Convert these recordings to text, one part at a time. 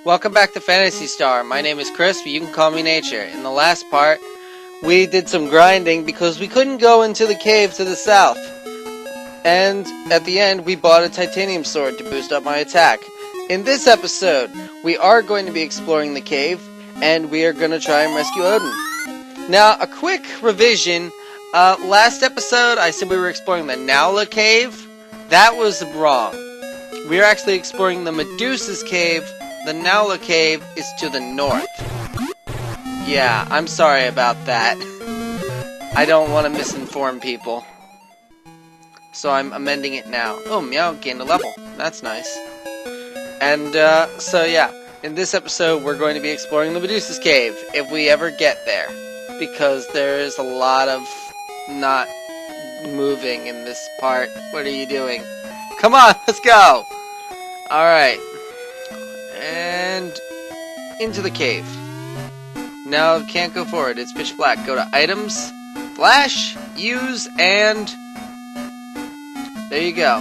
Welcome back to Phantasy Star. My name is Chris, but you can call me Nature. In the last part, we did some grinding because we couldn't go into the cave to the south. And at the end, we bought a titanium sword to boost up my attack. In this episode, we are going to be exploring the cave, and we are going to try and rescue Odin. Now, a quick revision. Last episode, I said we were exploring the Naula cave. That was wrong. We are actually exploring the Medusa's cave. The Naula cave is to the north. Yeah, I'm sorry about that. I don't want to misinform people. So I'm amending it now. Oh, Meow gained a level. That's nice. And, so yeah. In this episode, we're going to be exploring the Medusa's cave, if we ever get there. Because there's a lot of not moving in this part. What are you doing? Come on, let's go! Alright. And into the cave. Now, can't go forward. It's pitch black. Go to items, flash, use, and there you go.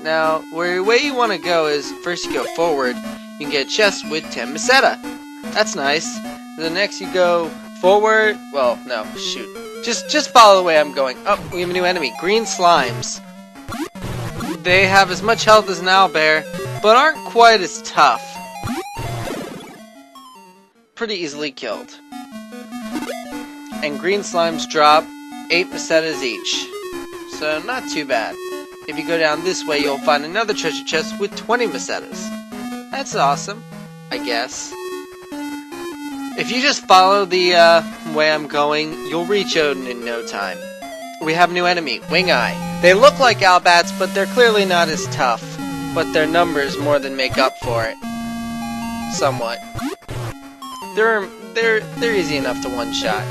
Now, where the way you want to go is first you go forward. You can get a chest with 10 Meseta. That's nice. The next you go forward. Well, no, shoot. Just follow the way I'm going. Oh, we have a new enemy. Green slimes. They have as much health as an owlbear, but aren't quite as tough. Pretty easily killed. And green slimes drop 8 Mesetas each. So not too bad. If you go down this way, you'll find another treasure chest with 20 Mesetas. That's awesome, I guess. If you just follow the way I'm going, you'll reach Odin in no time. We have a new enemy, Wing-Eye. They look like Owlbats, but they're clearly not as tough. But their numbers more than make up for it. Somewhat. They're easy enough to one-shot.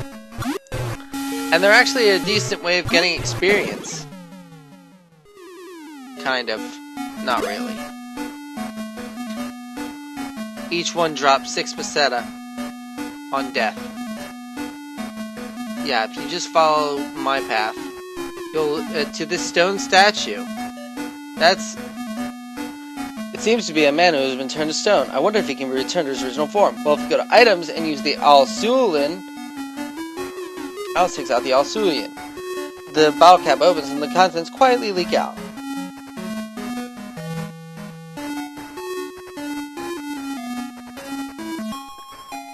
And they're actually a decent way of getting experience. Kind of. Not really. Each one drops 6 Meseta on death. Yeah, if you just follow my path, you'll to this stone statue. It seems to be a man who has been turned to stone. I wonder if he can be returned to his original form. Well, if you go to items and use the Al-Sulin, Alice takes out the Al-Sulin. The bottle cap opens and the contents quietly leak out.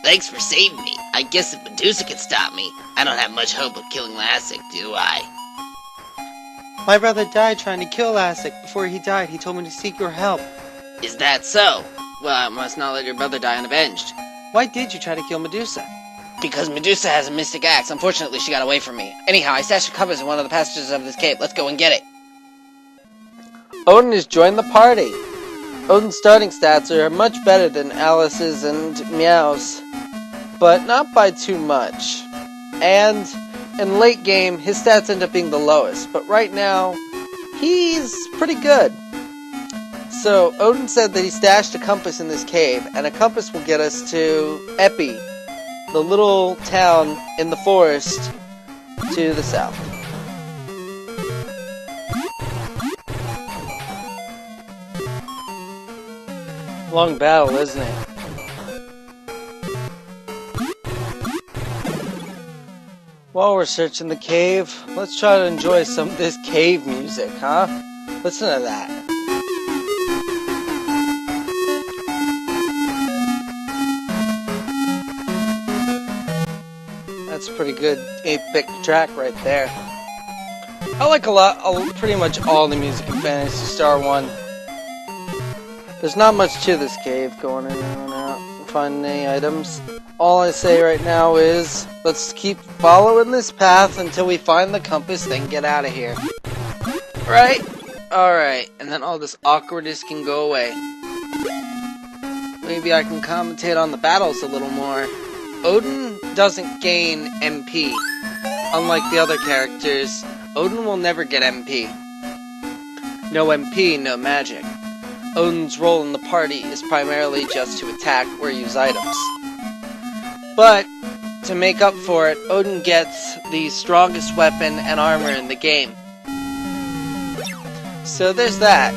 Thanks for saving me. I guess if Medusa can stop me, I don't have much hope of killing Lassic, do I? My brother died trying to kill Lassic. Before he died, he told me to seek your help. Is that so? Well, I must not let your brother die unavenged. Why did you try to kill Medusa? Because Medusa has a mystic axe. Unfortunately, she got away from me. Anyhow, I stashed a compass in one of the passages of this cave. Let's go and get it. Odin has joined the party. Odin's starting stats are much better than Alice's and Meow's, but not by too much. And in late game, his stats end up being the lowest, but right now, he's pretty good. So, Odin said that he stashed a compass in this cave, and a compass will get us to Eppi, the little town in the forest to the south. Long battle, isn't it? While we're searching the cave, let's try to enjoy some of this cave music, huh? Listen to that. That's a pretty good epic track right there. I like pretty much all the music in Phantasy Star 1. There's not much to this cave, going in and out and finding any items. All I say right now is, let's keep following this path until we find the compass, then get out of here. Right? Alright, and then all this awkwardness can go away. Maybe I can commentate on the battles a little more. Odin doesn't gain MP. Unlike the other characters, Odin will never get MP. No MP, no magic. Odin's role in the party is primarily just to attack or use items. But, to make up for it, Odin gets the strongest weapon and armor in the game. So there's that.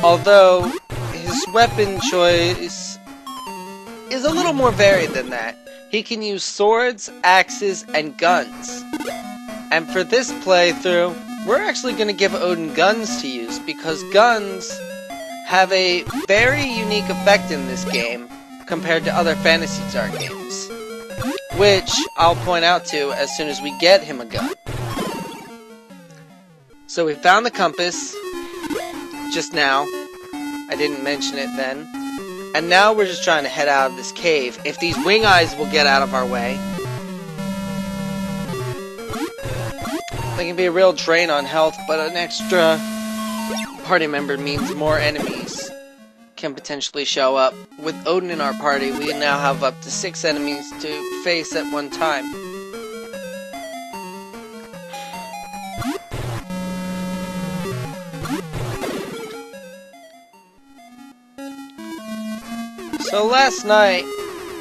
Although, his weapon choice is a little more varied than that. He can use swords, axes, and guns. And for this playthrough, we're actually going to give Odin guns to use, because guns have a very unique effect in this game compared to other Phantasy Star games, which I'll point out to as soon as we get him a gun. So we found the compass just now. I didn't mention it then. And now we're just trying to head out of this cave. If these wing eyes will get out of our way, they can be a real drain on health, but an extra party member means more enemies can potentially show up. With Odin in our party, we now have up to 6 enemies to face at one time. So last night,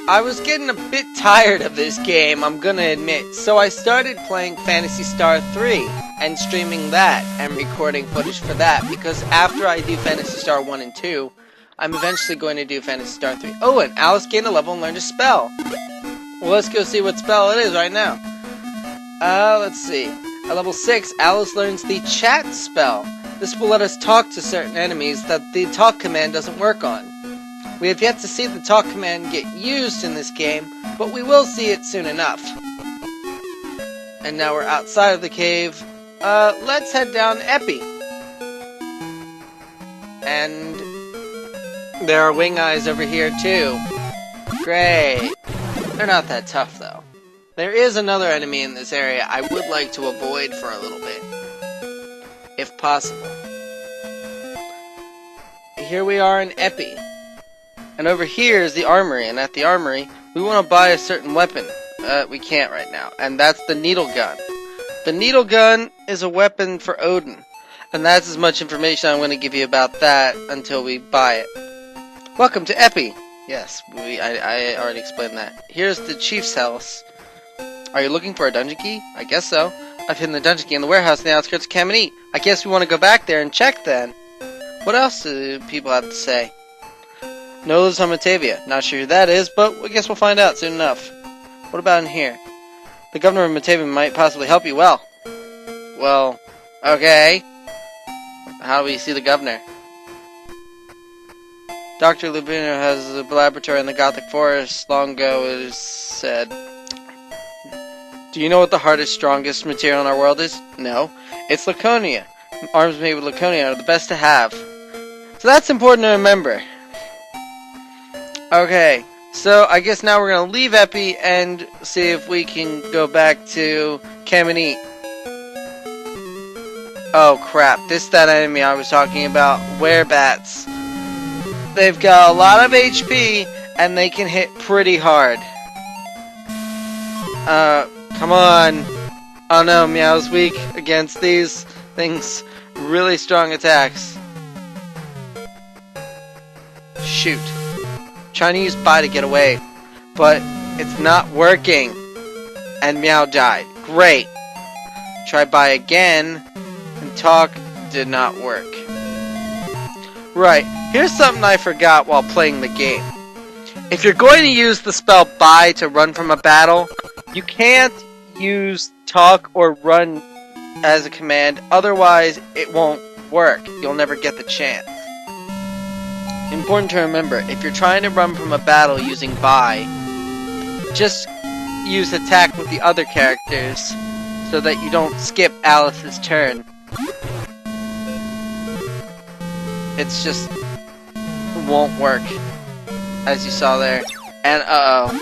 I was getting a bit tired of this game, I'm gonna admit, so I started playing Phantasy Star 3 and streaming that and recording footage for that, because after I do Phantasy Star 1 and 2, I'm eventually going to do Phantasy Star 3. Oh, and Alice gained a level and learned a spell. Well, let's go see what spell it is right now. Let's see. At level 6, Alice learns the chat spell. This will let us talk to certain enemies that the talk command doesn't work on. We have yet to see the talk command get used in this game, but we will see it soon enough. And now we're outside of the cave. Let's head down to Eppi. And there are wing eyes over here too. Great. They're not that tough though. There is another enemy in this area I would like to avoid for a little bit, if possible. Here we are in Eppi. And over here is the armory, and at the armory, we want to buy a certain weapon. We can't right now, and that's the needle gun. The needle gun is a weapon for Odin, and that's as much information I'm going to give you about that until we buy it. Welcome to Eppi. Yes, I already explained that. Here's the chief's house. Are you looking for a dungeon key? I guess so. I've hidden the dungeon key in the warehouse in the outskirts of Kamini. I guess we want to go back there and check then. What else do people have to say? No lives on Matavia. Not sure who that is, but I guess we'll find out soon enough. What about in here? The governor of Matavia might possibly help you. Well, okay. How do we see the governor? Dr. Lubino has a laboratory in the Gothic Forest. Long ago, it is said. Do you know what the hardest, strongest material in our world is? No. It's Laconia. Arms made with Laconia are the best to have. So that's important to remember. Okay, so I guess now we're going to leave Eppi and see if we can go back to Kamini. Oh crap, this is that enemy I was talking about, werebats. They've got a lot of HP and they can hit pretty hard. Come on. Oh no, Meow's weak against these things. Really strong attacks. Shoot. Trying to use Bye to get away, but it's not working. And Meow died. Great. Try Bye again, and Talk did not work. Right, here's something I forgot while playing the game. If you're going to use the spell Bye to run from a battle, you can't use Talk or Run as a command, otherwise it won't work. You'll never get the chance. Important to remember, if you're trying to run from a battle using Bye, just use attack with the other characters so that you don't skip Alice's turn. It's just won't work, as you saw there. And uh-oh,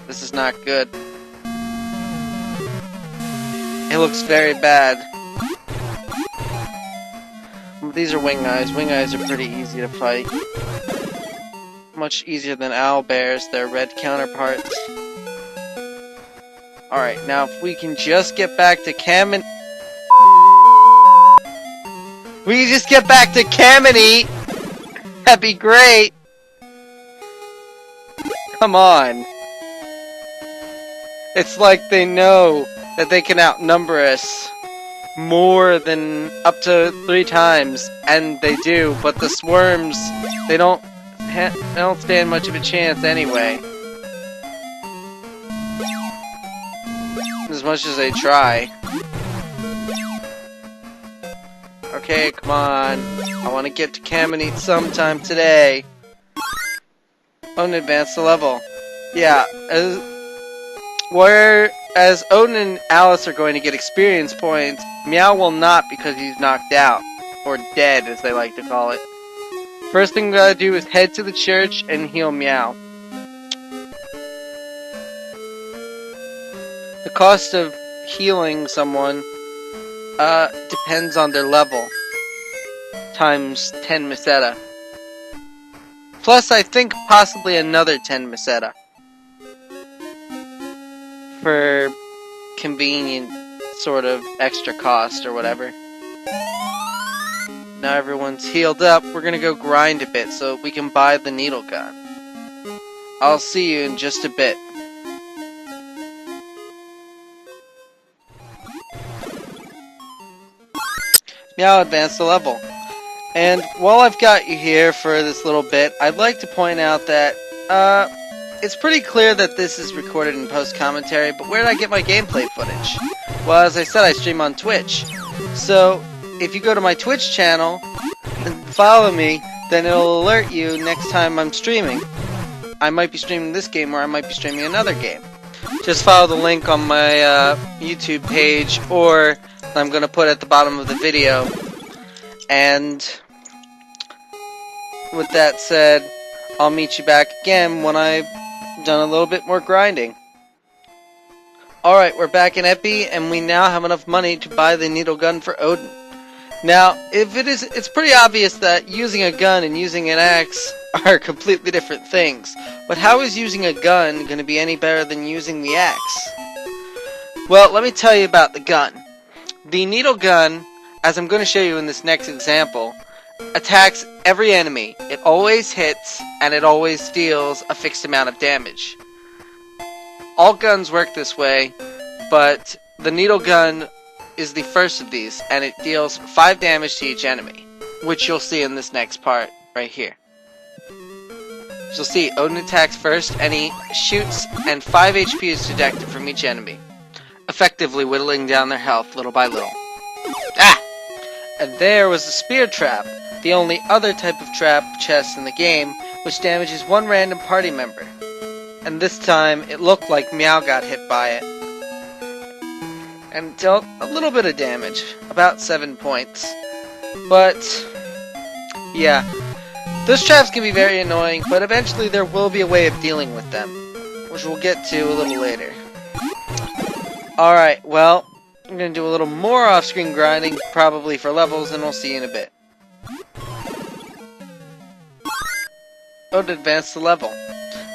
this is not good. It looks very bad. These are wing eyes. Wing eyes are pretty easy to fight. Much easier than owlbears, their red counterparts. Alright, now if we can just get back to Kamini. We can just get back to Kamini! That'd be great! Come on. It's like they know that they can outnumber us. more than up to 3 times, and they do, but the swarms, they don't stand much of a chance anyway. As much as they try. Okay, come on. I want to get to Caminite sometime today. Odin advanced the level. Yeah, whereas Odin and Alice are going to get experience points, Meow will not because he's knocked out. Or dead, as they like to call it. First thing we gotta do is head to the church and heal Meow. The cost of healing someone depends on their level. Times 10 Meseta. Plus, I think possibly another 10 Meseta. For convenient sort of extra cost or whatever. Now everyone's healed up, we're gonna go grind a bit so we can buy the needle gun. I'll see you in just a bit. Meow advanced the level. And while I've got you here for this little bit, I'd like to point out that, it's pretty clear that this is recorded in post-commentary, but where did I get my gameplay footage? Well, as I said, I stream on Twitch. So, if you go to my Twitch channel and follow me, then it'll alert you next time I'm streaming. I might be streaming this game, or I might be streaming another game. Just follow the link on my YouTube page, or I'm going to put at the bottom of the video. And with that said, I'll meet you back again when I've done a little bit more grinding. Alright, we're back in Eppi, and we now have enough money to buy the needle gun for Odin. Now, it's pretty obvious that using a gun and using an axe are completely different things. But how is using a gun going to be any better than using the axe? Well, let me tell you about the gun. The needle gun, as I'm going to show you in this next example, attacks every enemy. It always hits, and it always deals a fixed amount of damage. All guns work this way, but the needle gun is the first of these, and it deals 5 damage to each enemy, which you'll see in this next part right here. As you'll see, Odin attacks first, and he shoots, and 5 HP is deducted from each enemy, effectively whittling down their health little by little. Ah! And there was the spear trap, the only other type of trap chest in the game, which damages 1 random party member. And this time, it looked like Meow got hit by it. And dealt a little bit of damage, about 7 points. But, yeah. Those traps can be very annoying, but eventually there will be a way of dealing with them, which we'll get to a little later. Alright, well, I'm going to do a little more off-screen grinding, probably for levels, and we'll see you in a bit. Odin advanced the level.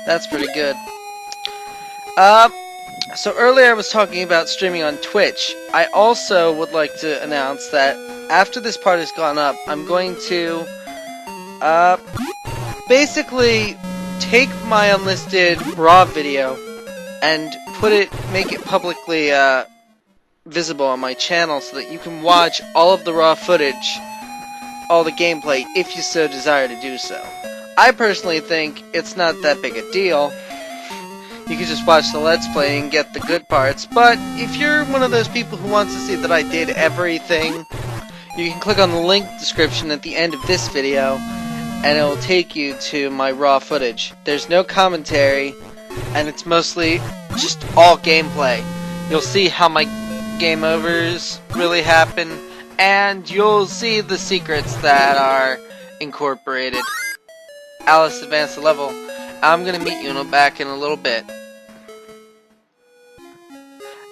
That's pretty good. So earlier I was talking about streaming on Twitch. I also would like to announce that after this part has gone up, I'm going to, basically take my unlisted raw video and make it publicly, visible on my channel so that you can watch all of the raw footage, all the gameplay, if you so desire to do so. I personally think it's not that big a deal. You can just watch the Let's Play and get the good parts, but if you're one of those people who wants to see that I did everything, you can click on the link description at the end of this video, and it will take you to my raw footage. There's no commentary, and it's mostly just all gameplay. You'll see how my game overs really happen, and you'll see the secrets that are incorporated. Alice advanced the level. I'm gonna meet you back in a little bit.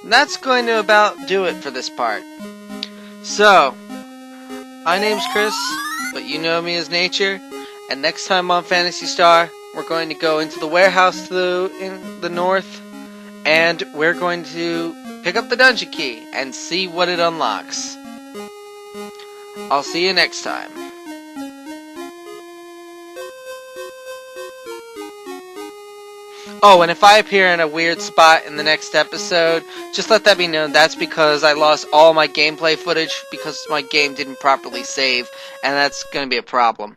And that's going to about do it for this part. So, my name's Chris, but you know me as Nature, and next time on Phantasy Star, we're going to go into the warehouse in the north, and we're going to pick up the dungeon key and see what it unlocks. I'll see you next time. Oh, and if I appear in a weird spot in the next episode, just let that be known. That's because I lost all my gameplay footage because my game didn't properly save, and that's going to be a problem.